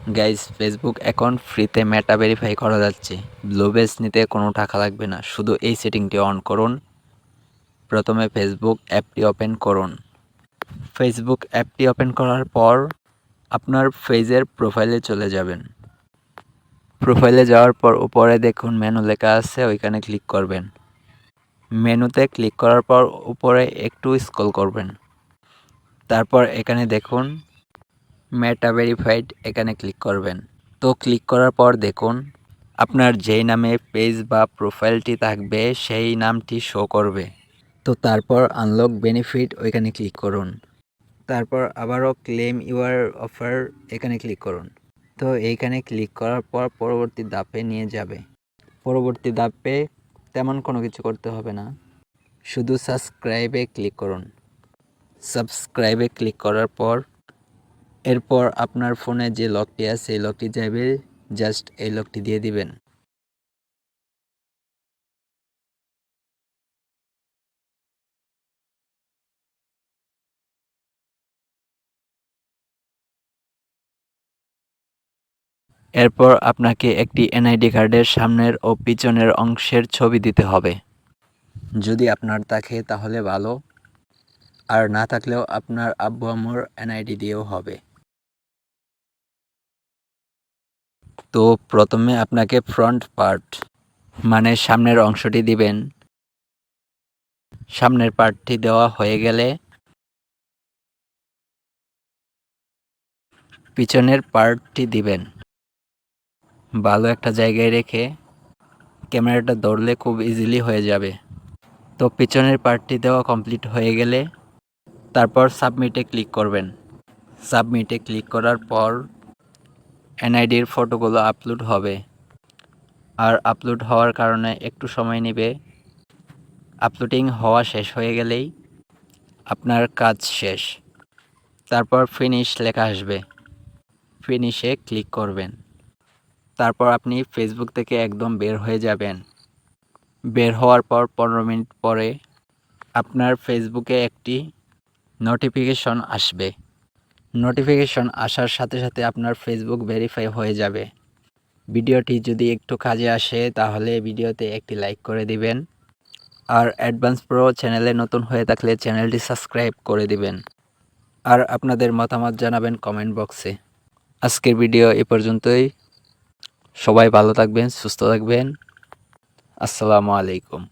Guys, Facebook account ফ্রিতে মেটা verify করা যাচ্ছে। ব্লু বেজ নিতে কোনো টাকা লাগবে না, শুধু এই সেটিংটি অন করুন। প্রথমে ফেসবুক অ্যাপটি ওপেন করুন। ফেসবুক অ্যাপটি ওপেন করার পর আপনার পেজের প্রোফাইলে চলে যাবেন। প্রোফাইলে যাওয়ার পর উপরে দেখুন মেনু লেখা আছে, ওইখানে ক্লিক করবেন। মেনুতে ক্লিক করার পর উপরে একটু স্ক্রল করবেন। তারপর এখানে দেখুন মেটা ভেরিফাইড, এখানে ক্লিক করবেন। তো ক্লিক করার পর দেখুন আপনার যেই নামে পেজ বা প্রোফাইলটি থাকবে সেই নামটি শো করবে। তো তারপর আনলক বেনিফিট ওইখানে ক্লিক করুন। তারপর আবারও ক্লেম ইউর অফার এখানে ক্লিক করুন। তো এইখানে ক্লিক করার পর পরবর্তী ধাপে নিয়ে যাবে। পরবর্তী ধাপে তেমন কোনো কিছু করতে হবে না, শুধু সাবস্ক্রাইবে ক্লিক করুন। সাবস্ক্রাইবে ক্লিক করার পর এরপর আপনার ফোনে যে লকটি আছে এই লকটি যাবে, জাস্ট এই লকটি দিয়ে দিবেন। এরপর আপনাকে একটি এনআইডি কার্ডের সামনের ও পিছনের অংশের ছবি দিতে হবে। যদি আপনার থাকে তাহলে ভালো, আর না থাকলেও আপনার আব্বু আম্মুর এনআইডি দিয়েও হবে। তো প্রথমে আপনাকে ফ্রন্ট পার্ট মানে সামনের অংশটি দিবেন। সামনের পার্টটি দেওয়া হয়ে গেলে পিছনের পার্টটি দিবেন। ভালো একটা জায়গায় রেখে ক্যামেরাটা ধরলে খুব ইজিলি হয়ে যাবে। তো পিছনের পার্টটি দেওয়া কমপ্লিট হয়ে গেলে তারপর সাবমিটে ক্লিক করবেন। সাবমিটে ক্লিক করার পর এনআইডির ফটোগুলো আপলোড হবে, আর আপলোড হওয়ার কারণে একটু সময় নেবে। আপলোডিং হওয়া শেষ হয়ে গেলেই আপনার কাজ শেষ। তারপর ফিনিশ লেখা আসবে, ফিনিশে ক্লিক করবেন। তারপর আপনি ফেসবুক থেকে একদম বের হয়ে যাবেন। বের হওয়ার পর 15 মিনিট পরে আপনার ফেসবুকে একটি নোটিফিকেশন আসবে। নোটিফিকেশন আসার সাথে সাথে আপনার ফেসবুক ভেরিফাই হয়ে যাবে। ভিডিওটি যদি একটু কাজে আসে তাহলে ভিডিওতে একটি লাইক করে দিবেন, আর অ্যাডভান্স প্রো চ্যানেলে নতুন হয়ে থাকলে চ্যানেলটি সাবস্ক্রাইব করে দিবেন, আর আপনাদের মতামত জানাবেন কমেন্ট বক্সে। আজকের ভিডিও এ পর্যন্তই। সবাই ভালো থাকবেন, সুস্থ থাকবেন। আসসালামু আলাইকুম।